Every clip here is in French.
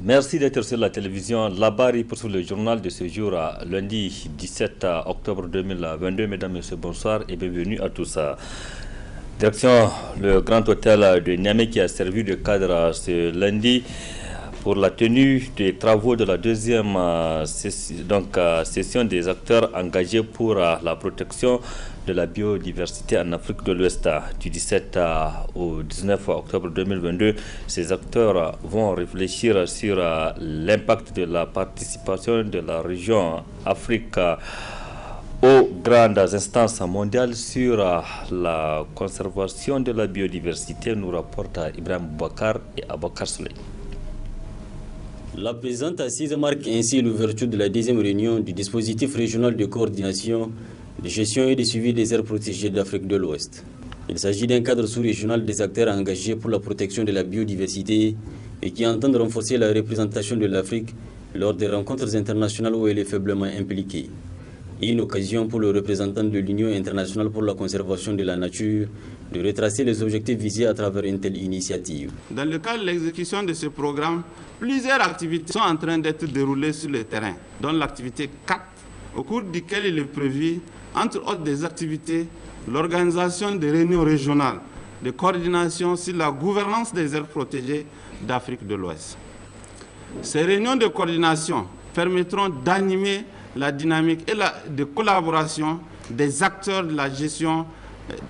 Merci d'être sur la télévision Labari pour le journal de ce jour, lundi 17 octobre 2022. Mesdames, Messieurs, bonsoir et bienvenue à tous. Direction le Grand Hôtel de Niamey qui a servi de cadre ce lundi pour la tenue des travaux de la deuxième session des acteurs engagés pour la protection de la biodiversité en Afrique de l'Ouest. Du 17 au 19 octobre 2022, ces acteurs vont réfléchir sur l'impact de la participation de la région Afrique aux grandes instances mondiales sur la conservation de la biodiversité, nous rapporte Ibrahim Boubacar et Abakar Souley. La présente assise marque ainsi l'ouverture de la deuxième réunion du dispositif régional de coordination, de gestion et de suivi des aires protégées d'Afrique de l'Ouest. Il s'agit d'un cadre sous-régional des acteurs engagés pour la protection de la biodiversité et qui entendent renforcer la représentation de l'Afrique lors des rencontres internationales où elle est faiblement impliquée. Une occasion pour le représentant de l'Union internationale pour la conservation de la nature de retracer les objectifs visés à travers une telle initiative. Dans le cadre de l'exécution de ce programme, plusieurs activités sont en train d'être déroulées sur le terrain, dont l'activité 4, au cours duquel il est prévu, entre autres des activités, l'organisation des réunions régionales de coordination sur la gouvernance des aires protégées d'Afrique de l'Ouest. Ces réunions de coordination permettront d'animer la dynamique et de collaboration des acteurs de la gestion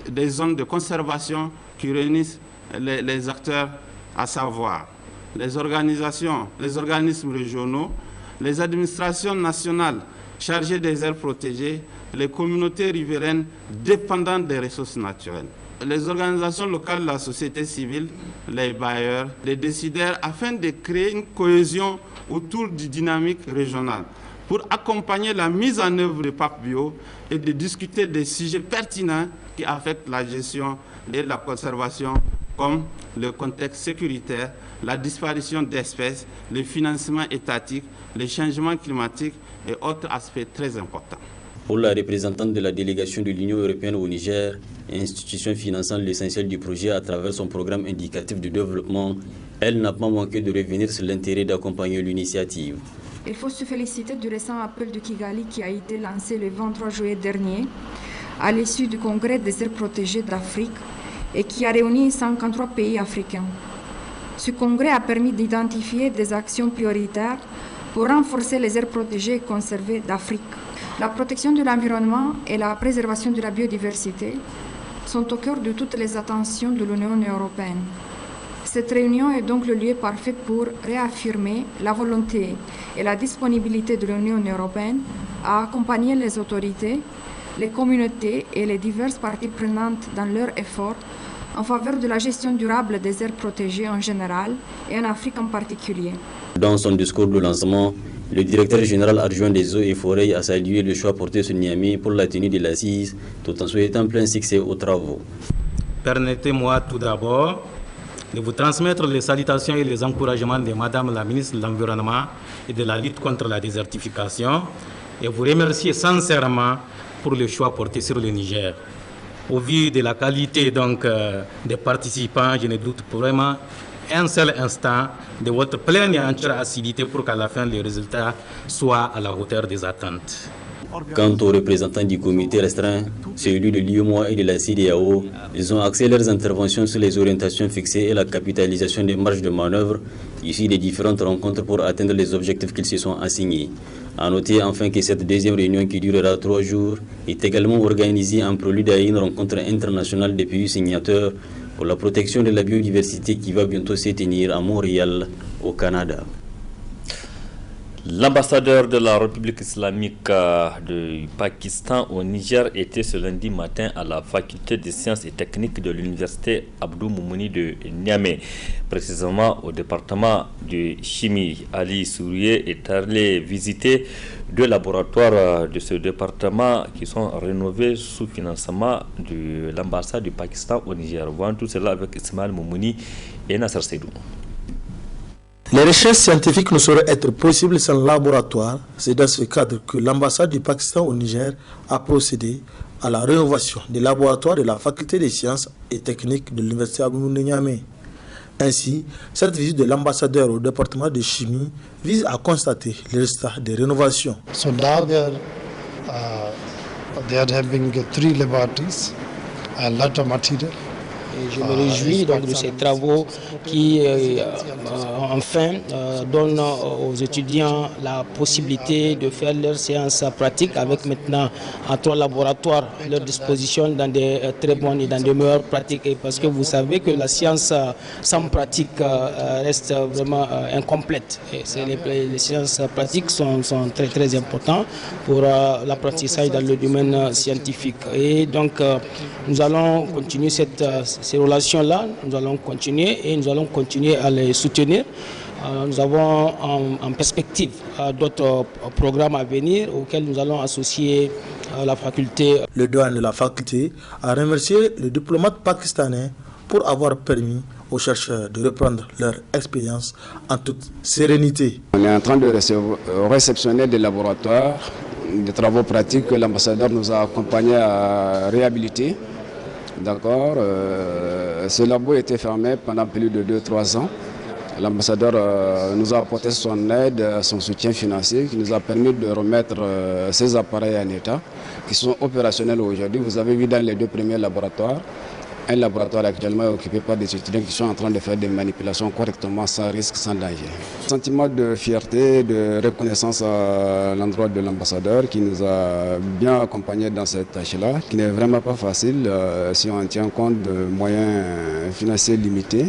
des zones de conservation qui réunissent les acteurs, à savoir les organisations, les organismes régionaux, les administrations nationales chargées des aires protégées, les communautés riveraines dépendantes des ressources naturelles, les organisations locales de la société civile, les bailleurs, les décideurs, afin de créer une cohésion autour du dynamique régional pour accompagner la mise en œuvre du PAP Bio et de discuter des sujets pertinents qui affectent la gestion et la conservation, comme le contexte sécuritaire, la disparition d'espèces, le financement étatique, les changements climatiques et autres aspects très importants. Pour la représentante de la délégation de l'Union européenne au Niger, institution finançant l'essentiel du projet à travers son programme indicatif de développement, elle n'a pas manqué de revenir sur l'intérêt d'accompagner l'initiative. Il faut se féliciter du récent appel de Kigali qui a été lancé le 23 juillet dernier à l'issue du congrès des aires protégées d'Afrique et qui a réuni 53 pays africains. Ce congrès a permis d'identifier des actions prioritaires pour renforcer les aires protégées et conservées d'Afrique. La protection de l'environnement et la préservation de la biodiversité sont au cœur de toutes les attentions de l'Union européenne. Cette réunion est donc le lieu parfait pour réaffirmer la volonté et la disponibilité de l'Union européenne à accompagner les autorités, les communautés et les diverses parties prenantes dans leurs efforts en faveur de la gestion durable des aires protégées en général et en Afrique en particulier. Dans son discours de lancement, le directeur général adjoint des eaux et forêts a salué le choix porté sur Niamey pour la tenue de l'assise, tout en souhaitant plein succès aux travaux. Permettez-moi tout d'abord de vous transmettre les salutations et les encouragements de Madame la ministre de l'Environnement et de la lutte contre la désertification et vous remercier sincèrement pour le choix porté sur le Niger. Au vu de la qualité des participants, je ne doute vraiment un seul instant de votre pleine et entière assiduité pour qu'à la fin le résultat soit à la hauteur des attentes. Quant aux représentants du comité restreint, celui de l'UEMOA et de la CEDEAO, ils ont axé leurs interventions sur les orientations fixées et la capitalisation des marges de manœuvre issues des différentes rencontres pour atteindre les objectifs qu'ils se sont assignés. A noter enfin que cette deuxième réunion qui durera 3 jours est également organisée en prélude à une rencontre internationale des pays signataires pour la protection de la biodiversité qui va bientôt se tenir à Montréal, au Canada. L'ambassadeur de la République islamique du Pakistan au Niger était ce lundi matin à la faculté des sciences et techniques de l'université Abdou Moumouni de Niamey, précisément au département de chimie. Ali Sourié est allé visiter 2 laboratoires de ce département qui sont rénovés sous financement de l'ambassade du Pakistan au Niger. Voyons tout cela avec Ismaël Moumouni et Nasser Seydou. Les recherches scientifiques ne sauraient être possibles sans laboratoire. C'est dans ce cadre que l'ambassade du Pakistan au Niger a procédé à la rénovation des laboratoires de la faculté des sciences et techniques de l'université Abdou Moumouni. Ainsi, cette visite de l'ambassadeur au département de chimie vise à constater les résultats des rénovations. So now they are having 3 laboratories, a lot of material. Et je me réjouis donc de ces travaux qui enfin donnent aux étudiants la possibilité de faire leurs séances pratiques avec maintenant 3 laboratoires à leur disposition dans des très bonnes et dans de meilleures pratiques. Et parce que vous savez que la science sans pratique reste vraiment incomplète. Et les sciences pratiques sont très très importantes pour l'apprentissage dans le domaine scientifique. Et donc nous allons continuer ces relations-là, nous allons continuer et nous allons continuer à les soutenir. Nous avons en perspective d'autres programmes à venir auxquels nous allons associer la faculté. Le douane de la faculté a remercié le diplomate pakistanais pour avoir permis aux chercheurs de reprendre leur expérience en toute sérénité. On est en train de réceptionner des laboratoires, des travaux pratiques que l'ambassadeur nous a accompagnés à réhabiliter. D'accord. Ce labo était fermé pendant plus de 2-3 ans. L'ambassadeur nous a apporté son aide, son soutien financier qui nous a permis de remettre ces appareils en état qui sont opérationnels aujourd'hui. Vous avez vu dans les 2 premiers laboratoires, un laboratoire actuellement occupé par des étudiants qui sont en train de faire des manipulations correctement, sans risque, sans danger. Sentiment de fierté, de reconnaissance à l'endroit de l'ambassadeur qui nous a bien accompagnés dans cette tâche-là, qui n'est vraiment pas facile si on tient compte de moyens financiers limités.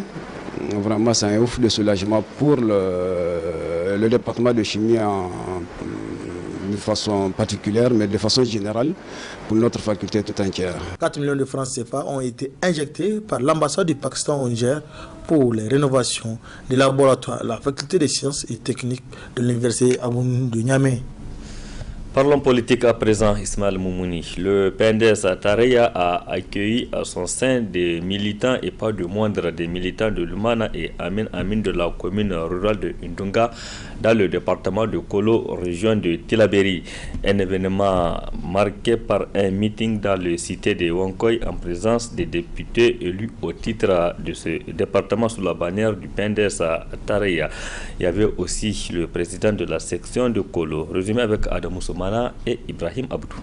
Vraiment, c'est un ouf de soulagement pour le département de chimie de façon particulière, mais de façon générale pour notre faculté tout entière. 4 millions de francs CFA ont été injectés par l'ambassade du Pakistan au Niger pour les rénovations des laboratoires de la faculté des sciences et techniques de l'université Abounou de Niamey. Parlons politique à présent, Ismaël Moumouni. Le PNDS Tareya a accueilli à son sein des militants et pas de moindre des militants de Lumana et Amin de la commune rurale de Ndunga dans le département de Kolo, région de Tilaberi. Un événement marqué par un meeting dans le cité de Wankoy en présence des députés élus au titre de ce département sous la bannière du PNDS Tareya. Il y avait aussi le président de la section de Kolo. Résumé avec Adamou Soumana et Ibrahim Abdou.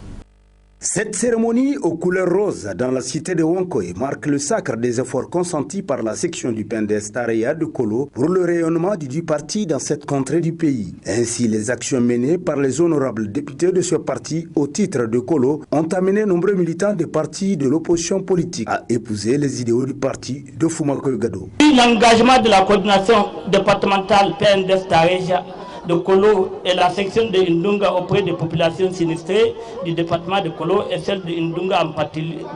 Cette cérémonie aux couleurs roses dans la cité de Wankoy marque le sacre des efforts consentis par la section du PNDS Tareya de Kolo pour le rayonnement du parti dans cette contrée du pays. Ainsi, les actions menées par les honorables députés de ce parti au titre de Kolo ont amené nombreux militants des partis de l'opposition politique à épouser les idéaux du parti de Foumakoy Gado. L'engagement de la coordination départementale PNDS Tareya de Kolo et la section de Ndunga auprès des populations sinistrées du département de Kolo et celle de Ndunga en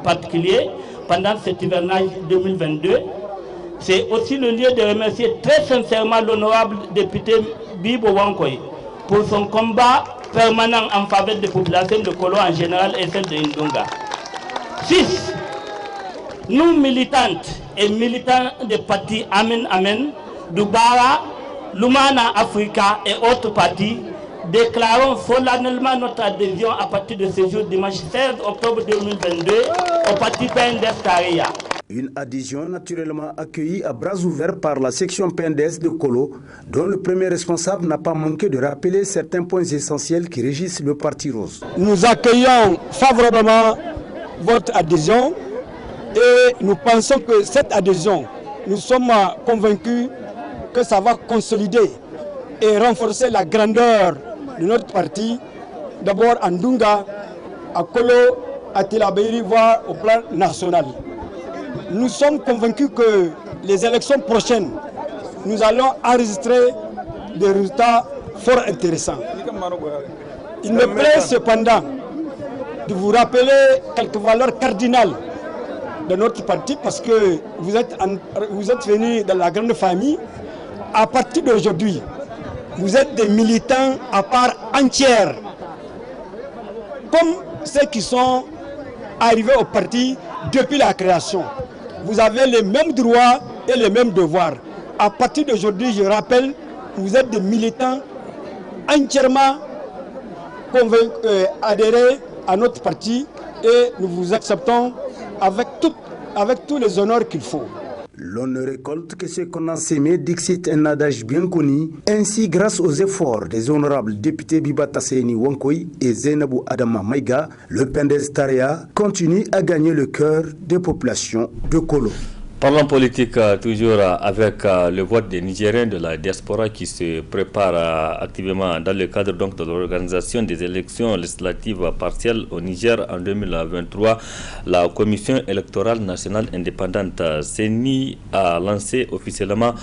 particulier pendant cet hivernage 2022. C'est aussi le lieu de remercier très sincèrement l'honorable député Bibo Wankoy pour son combat permanent en faveur des populations de Kolo en général et celle de Ndunga. 6. Nous militantes et militants des partis Amen, Doubara, Lumana Africa et autres partis déclarons solennellement notre adhésion à partir de ce jour dimanche 16 octobre 2022 au parti PNDS Tareya. Une adhésion naturellement accueillie à bras ouverts par la section PNDS de Kolo, dont le premier responsable n'a pas manqué de rappeler certains points essentiels qui régissent le parti rose. Nous accueillons favorablement votre adhésion et nous pensons que cette adhésion, nous sommes convaincus que ça va consolider et renforcer la grandeur de notre parti, d'abord à Ndunga, à Kolo, à Tilaberi, voire au plan national. Nous sommes convaincus que les élections prochaines, nous allons enregistrer des résultats fort intéressants. Il me plaît cependant de vous rappeler quelques valeurs cardinales de notre parti parce que vous êtes venus dans la grande famille. À partir d'aujourd'hui, vous êtes des militants à part entière, comme ceux qui sont arrivés au parti depuis la création. Vous avez les mêmes droits et les mêmes devoirs. À partir d'aujourd'hui, je rappelle, vous êtes des militants entièrement adhérés à notre parti et nous vous acceptons avec tous les honneurs qu'il faut. L'on ne récolte que ce qu'on a semé, dixit un adage bien connu. Ainsi, grâce aux efforts des honorables députés Bibata Seyni Wankoy et Zainabou Adama Maïga, le PNDS Taria continue à gagner le cœur des populations de Kolo. Parlons politique toujours avec le vote des Nigériens de la diaspora qui se prépare activement dans le cadre donc de l'organisation des élections législatives partielles au Niger en 2023. La Commission électorale nationale indépendante CENI a lancé officiellement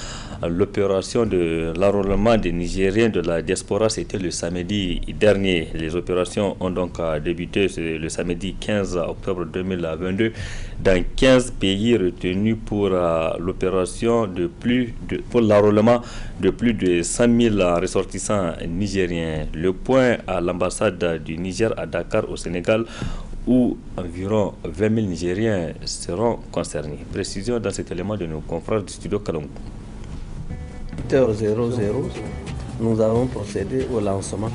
l'opération de l'enrôlement des Nigériens de la diaspora. C'était le samedi dernier. Les opérations ont donc débuté le samedi 15 octobre 2022 dans 15 pays retenus pour l'opération pour l'enrôlement de plus de 100 000 ressortissants nigériens. Le point à l'ambassade du Niger à Dakar au Sénégal où environ 20 000 Nigériens seront concernés. Précision dans cet élément de nos confrères du studio Kalongo. 8h00, nous avons procédé au lancement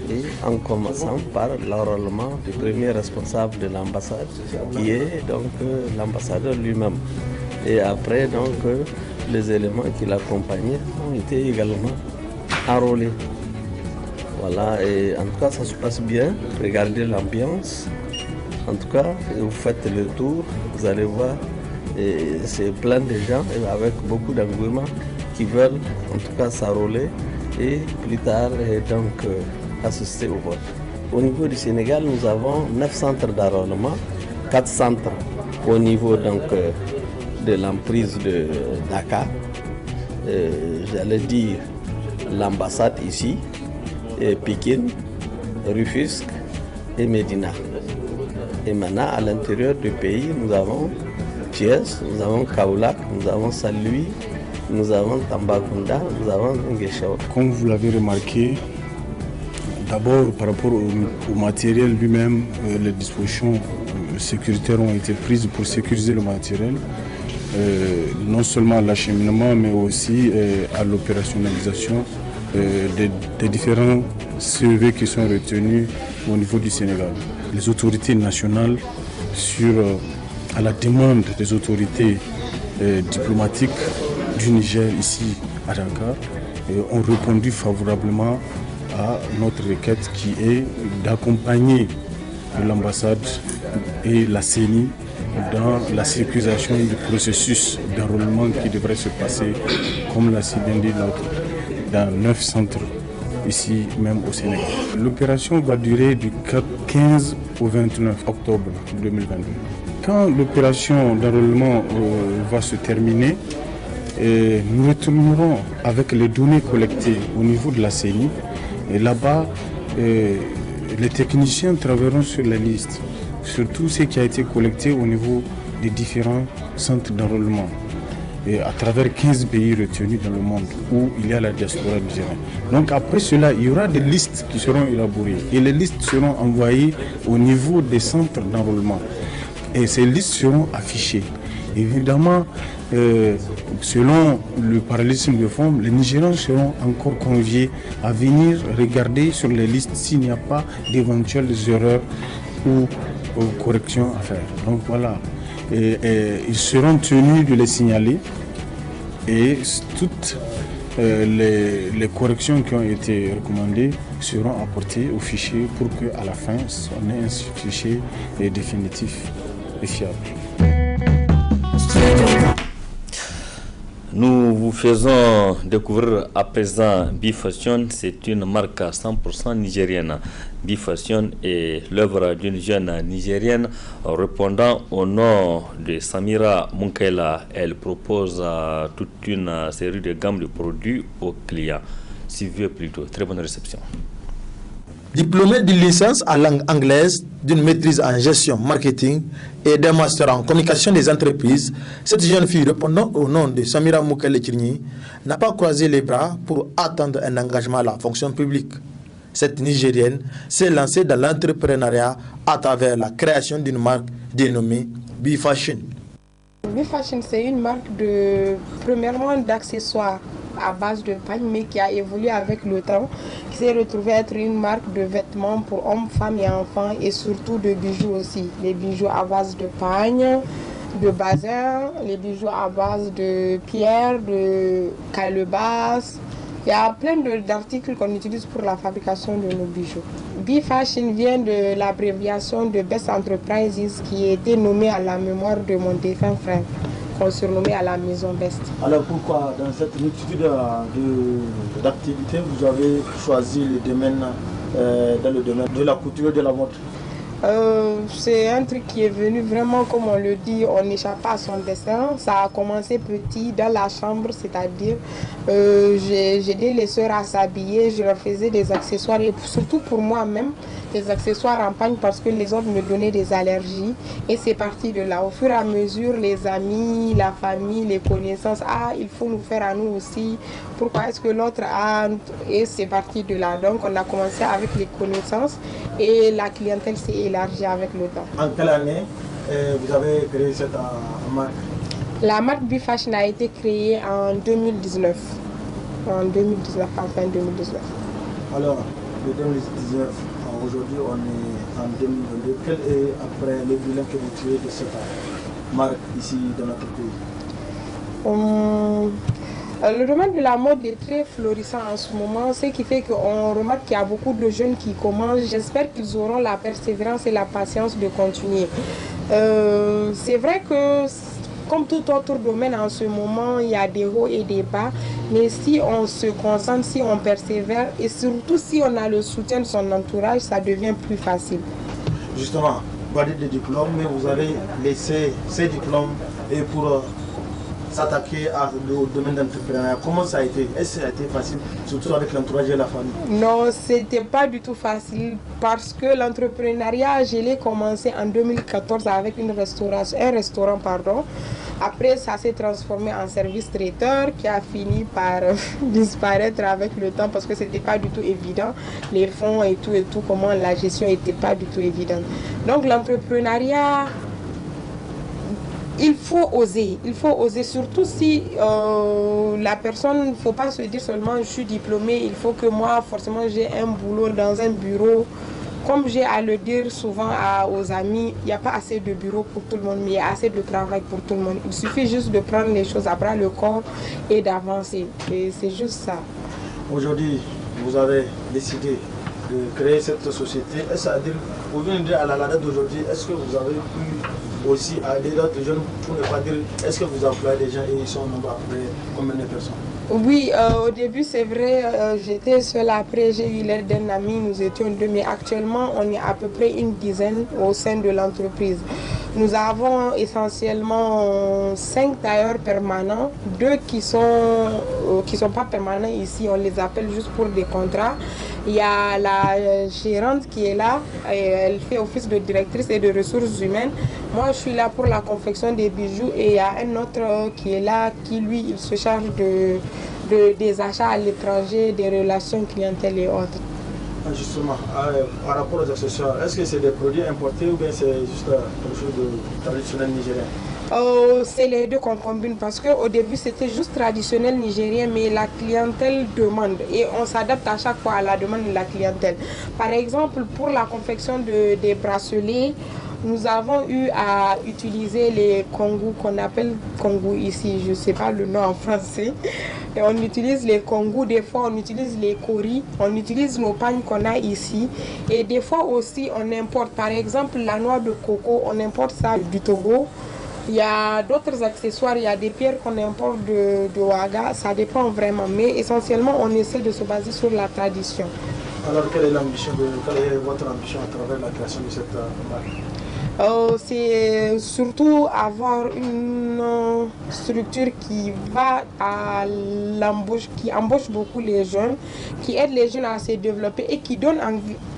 et en commençant par l'enrôlement du premier responsable de l'ambassade qui est donc l'ambassadeur lui-même. Et après, donc, les éléments qui l'accompagnaient ont été également enrôlés. Voilà, et en tout cas, ça se passe bien. Regardez l'ambiance. En tout cas, vous faites le tour, vous allez voir, c'est plein de gens avec beaucoup d'engouement qui veulent en tout cas s'enrôler et plus tard, donc, assister au vote. Au niveau du Sénégal, nous avons 9 centres d'enrôlement, 4 centres au niveau donc, de l'emprise de Dakar, j'allais dire l'ambassade ici, et Pékin, Rufisque et Médina. Et maintenant, à l'intérieur du pays, nous avons Thiès, nous avons Kaolack, nous avons Saint-Louis, nous avons Tambacounda, nous avons Ngueshaw. Comme vous l'avez remarqué, d'abord par rapport au matériel lui-même, les dispositions sécuritaires ont été prises pour sécuriser le matériel. Non seulement à l'acheminement, mais aussi à l'opérationnalisation des différents CEV qui sont retenus au niveau du Sénégal. Les autorités nationales, à la demande des autorités diplomatiques du Niger ici à Dakar, ont répondu favorablement à notre requête qui est d'accompagner l'ambassade et la CENI dans la sécurisation du processus d'enrôlement qui devrait se passer, comme l'a si bien dit dans 9 centres ici même au Sénégal. L'opération va durer du 15 au 29 octobre 2022. Quand l'opération d'enrôlement va se terminer, nous retournerons avec les données collectées au niveau de la CENI et là-bas, les techniciens travailleront sur la liste, sur tout ce qui a été collecté au niveau des différents centres d'enrôlement et à travers 15 pays retenus dans le monde où il y a la diaspora nigérienne. Donc après cela, il y aura des listes qui seront élaborées et les listes seront envoyées au niveau des centres d'enrôlement et ces listes seront affichées. Évidemment, selon le parallélisme de forme, les Nigériens seront encore conviés à venir regarder sur les listes s'il n'y a pas d'éventuelles erreurs ou corrections à faire. Donc voilà, ils seront tenus de les signaler et toutes les corrections qui ont été recommandées seront apportées au fichier pour qu'à la fin, on ait un fichier définitif et fiable. Nous vous faisons découvrir à présent Bifashion, c'est une marque 100% nigérienne. Bifashion est l'œuvre d'une jeune nigérienne répondant au nom de Samira Munkela. Elle propose toute une série de gammes de produits aux clients. Suivez plutôt, très bonne réception. Diplômée d'une licence en langue anglaise, d'une maîtrise en gestion marketing et d'un master en communication des entreprises, cette jeune fille répondant au nom de Samira Munkela n'a pas croisé les bras pour attendre un engagement à la fonction publique. Cette Nigérienne s'est lancée dans l'entrepreneuriat à travers la création d'une marque dénommée Bifashion. Bifashion, c'est une marque premièrement d'accessoires à base de pagne, mais qui a évolué avec le temps, qui s'est retrouvée être une marque de vêtements pour hommes, femmes et enfants, et surtout de bijoux aussi. Les bijoux à base de pagne, de basin, les bijoux à base de pierre, de calebasse. Il y a plein d'articles qu'on utilise pour la fabrication de nos bijoux. B-Fashion vient de l'abréviation de Best Enterprises qui a été nommée à la mémoire de mon défunt frère, qu'on surnommait à la maison Best. Alors pourquoi dans cette multitude d'activités vous avez choisi le domaine, dans le domaine de la couture et de la mode? C'est un truc qui est venu vraiment, comme on le dit, on n'échappe pas à son destin. Ça a commencé petit dans la chambre, c'est-à-dire j'aidais les sœurs à s'habiller, je leur faisais des accessoires et surtout pour moi-même, des accessoires en pagne parce que les autres me donnaient des allergies et c'est parti de là. Au fur et à mesure, les amis, la famille, les connaissances, il faut nous faire à nous aussi, pourquoi est-ce que l'autre a, et c'est parti de là. Donc on a commencé avec les connaissances et la clientèle s'est élargie avec le temps. En quelle année vous avez créé cette marque? La marque B-Fashion a été créée en 2019. En 2019, en fin 2019. Alors, de 2019, aujourd'hui on est en 2022. Quel est après le bilan que vous tirez de cette marque ici dans notre pays? Le domaine de la mode est très florissant en ce moment, ce qui fait qu'on remarque qu'il y a beaucoup de jeunes qui commencent. J'espère qu'ils auront la persévérance et la patience de continuer. C'est vrai que comme tout autre domaine en ce moment, il y a des hauts et des bas, mais si on se concentre, si on persévère et surtout si on a le soutien de son entourage, ça devient plus facile. Justement, vous parlez de diplômes, mais vous avez laissé ces diplômes et pour s'attaquer au domaine d'entrepreneuriat. Comment ça a été? Est-ce que ça a été facile, surtout avec l'entourage et la famille? Non, c'était pas du tout facile parce que l'entrepreneuriat, je l'ai commencé en 2014 avec un restaurant. Après, ça s'est transformé en service traiteur qui a fini par disparaître avec le temps parce que c'était pas du tout évident. Les fonds et tout, comment la gestion était pas du tout évidente. Donc l'entrepreneuriat, il faut oser, surtout si la personne, il ne faut pas se dire seulement je suis diplômée, il faut que moi forcément j'ai un boulot dans un bureau. Comme j'ai à le dire souvent aux amis, il n'y a pas assez de bureaux pour tout le monde, mais il y a assez de travail pour tout le monde. Il suffit juste de prendre les choses à bras le corps et d'avancer. Et c'est juste ça. Aujourd'hui, vous avez décidé de créer cette société. Est-ce à la date d'aujourd'hui, est-ce que vous avez pu aussi aider d'autres jeunes pour ne pas dire, est-ce que vous employez des gens et ils sont nombreux après combien de personnes? Oui, au début c'est vrai, j'étais seule, après j'ai eu l'aide d'un ami, nous étions deux, mais actuellement on est à peu près une dizaine au sein de l'entreprise. Nous avons essentiellement 5 tailleurs permanents, 2 qui sont pas permanents ici, on les appelle juste pour des contrats. Il y a la gérante qui est là, et elle fait office de directrice et de ressources humaines. Moi, je suis là pour la confection des bijoux et il y a un autre qui est là, qui lui, il se charge des achats à l'étranger, des relations clientèle et autres. Justement, par rapport aux accessoires, est-ce que c'est des produits importés ou bien c'est juste quelque chose de traditionnel nigérien? C'est les deux qu'on combine parce qu'au début c'était juste traditionnel nigérien, mais la clientèle demande et on s'adapte à chaque fois à la demande de la clientèle. Par exemple, pour la confection des bracelets, nous avons eu à utiliser les kongus qu'on appelle kongus ici, je ne sais pas le nom en français. Et on utilise les kongus, des fois on utilise les koris, on utilise nos pagnes qu'on a ici. Et des fois aussi on importe, par exemple la noix de coco, on importe ça du Togo. Il y a d'autres accessoires, il y a des pierres qu'on importe de Ouaga, ça dépend vraiment. Mais essentiellement on essaie de se baser sur la tradition. Alors quelle est votre ambition à travers la création de cette marque? C'est surtout avoir une structure qui va à l'embauche, qui embauche beaucoup les jeunes, qui aide les jeunes à se développer et qui donne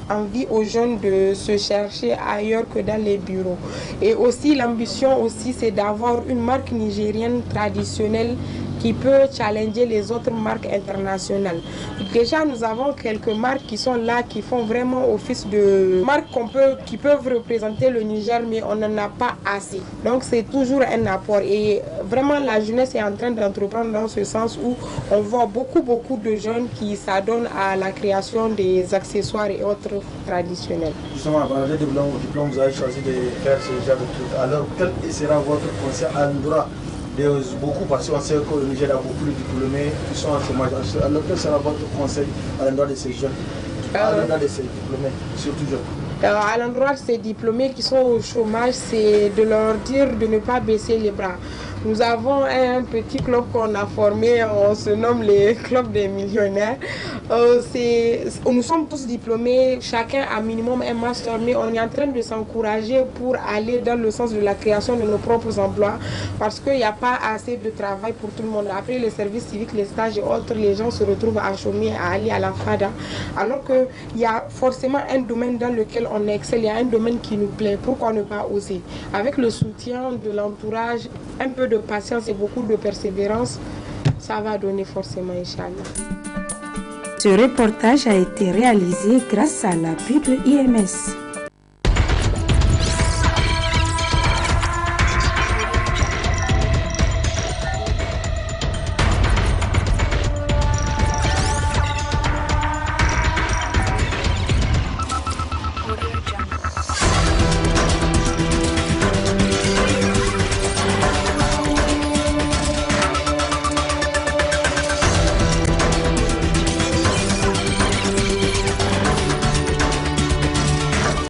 envie aux jeunes de se chercher ailleurs que dans les bureaux. Et aussi l'ambition aussi c'est d'avoir une marque nigérienne traditionnelle qui peut challenger les autres marques internationales. Déjà, nous avons quelques marques qui sont là, qui font vraiment office de marques qui peuvent représenter le Niger, mais on n'en a pas assez. Donc c'est toujours un apport et vraiment la jeunesse est en train d'entreprendre dans ce sens où on voit beaucoup de jeunes qui s'adonnent à la création des accessoires et autres traditionnels. Justement, avant le diplôme, vous avez choisi de faire ce genre de trucs. Alors, quel sera votre conseil à l'endroit de beaucoup, parce qu'on sait que le Niger a beaucoup de diplômés qui sont en chômage. Alors, quel sera votre conseil à l'endroit de ces jeunes, à l'endroit de ces diplômés, surtout jeunes? À l'endroit de ces diplômés qui sont au chômage, c'est de leur dire de ne pas baisser les bras. Nous avons un petit club qu'on a formé, on se nomme les clubs des millionnaires. Nous sommes tous diplômés, chacun a minimum un master, mais on est en train de s'encourager pour aller dans le sens de la création de nos propres emplois, parce qu'il n'y a pas assez de travail pour tout le monde. Après les services civiques, les stages et autres, les gens se retrouvent à chômer, à aller à la FADA, alors qu'il y a forcément un domaine dans lequel on excelle, il y a un domaine qui nous plaît, pourquoi ne pas oser? Avec le soutien de l'entourage, un peu de patience et beaucoup de persévérance, ça va donner forcément, Inch'Allah. Ce reportage a été réalisé grâce à l'appui de IMS.